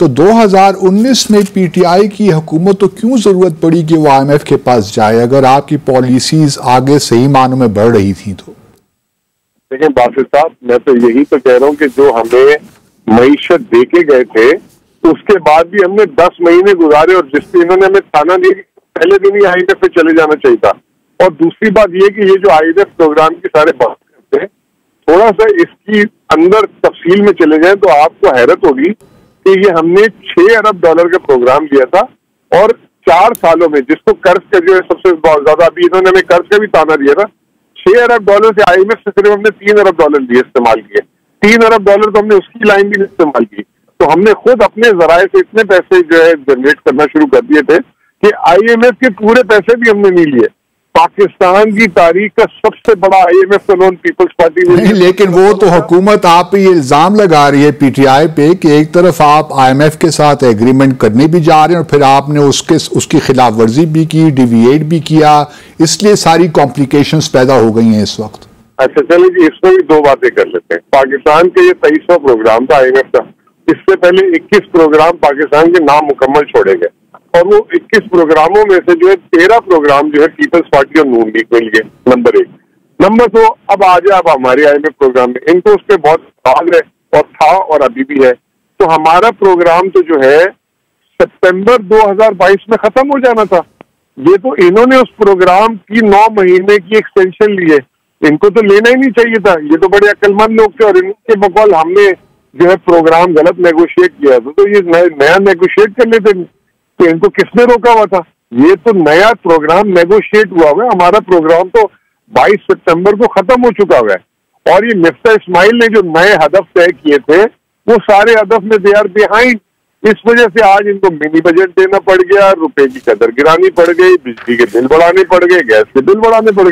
तो 2019 में पीटीआई की हुकूमत तो क्यों जरूरत पड़ी कि वो IMF के पास जाए, अगर आपकी पॉलिसीज आगे सही मानों में बढ़ रही थी तो? देखिए बासित साहब, मैं तो यही तो कह रहा हूँ कि जो हमें मईशत देके गए थे उसके बाद भी हमने 10 महीने गुजारे, और जिस दिन इन्होंने हमें थाना दिया पहले दिन ही IMF पे चले जाना चाहिए था। और दूसरी बात ये कि ये जो IMF प्रोग्राम की सारे बात करते हैं, थोड़ा सा इसकी अंदर तफसील में चले जाएं तो आपको हैरत होगी कि ये हमने $6 अरब का प्रोग्राम लिया था, और 4 सालों में, जिसको कर्ज का जो है सबसे बहुत ज्यादा, अभी इन्होंने हमें कर्ज का भी ताना दिया था, $6 अरब से IMF से सिर्फ हमने $3 अरब लिए इस्तेमाल किए। $3 अरब तो हमने उसकी लाइन भी इस्तेमाल की। तो हमने खुद अपने जराए से इतने पैसे जो है जनरेट करना शुरू कर दिए थे कि IMF के पूरे पैसे भी हमने नहीं लिए। पाकिस्तान की तारीख का सबसे बड़ा IMF का लोन पीपल्स पार्टी ने। लेकिन वो तो हुकूमत आप पे ये इल्जाम लगा रही है पीटीआई पे कि एक तरफ आप IMF के साथ एग्रीमेंट करने भी जा रहे हैं और फिर आपने उसकी खिलाफ वर्जी भी की, डिविएट भी किया, इसलिए सारी कॉम्प्लिकेशंस पैदा हो गई हैं इस वक्त। अच्छा चलिए जी, इसमें भी 2 बातें कर लेते हैं। पाकिस्तान के ये 23वां प्रोग्राम था IMF का। इससे पहले 21 प्रोग्राम पाकिस्तान के नाम मुकम्मल छोड़े गए, और वो 21 प्रोग्रामों में से जो है 13 प्रोग्राम जो है पीपल्स पार्टी और नून लीग को लिए। नंबर 1। नंबर 2, अब आ जाए आप हमारे IMF प्रोग्राम में, इनको उस पर बहुत सवाल है, और था और अभी भी है। तो हमारा प्रोग्राम तो जो है सितंबर 2022 में खत्म हो जाना था। ये तो इन्होंने उस प्रोग्राम की 9 महीने की एक्सटेंशन ली है। इनको तो लेना ही नहीं चाहिए था। ये तो बड़े अक्लमंद लोग थे, और इनके बकौल हमने जो है प्रोग्राम गलत नेगोशिएट किया था, तो ये नया नेगोशिएट कर लेते। तो इनको किसने रोका हुआ था? ये तो नया प्रोग्राम नेगोशिएट हुआ है। हमारा प्रोग्राम तो 22 सितंबर को खत्म हो चुका हुआ है, और ये मिफ्ता इस्माइल ने जो नए हदफ तय किए थे वो सारे हदफ में दे आर बिहाइंड। इस वजह से आज इनको मिनी बजट देना पड़ गया, रुपए की कदर गिरानी पड़ गई, बिजली के बिल बढ़ाने पड़ गए, गैस के बिल बढ़ाने पड़ गए।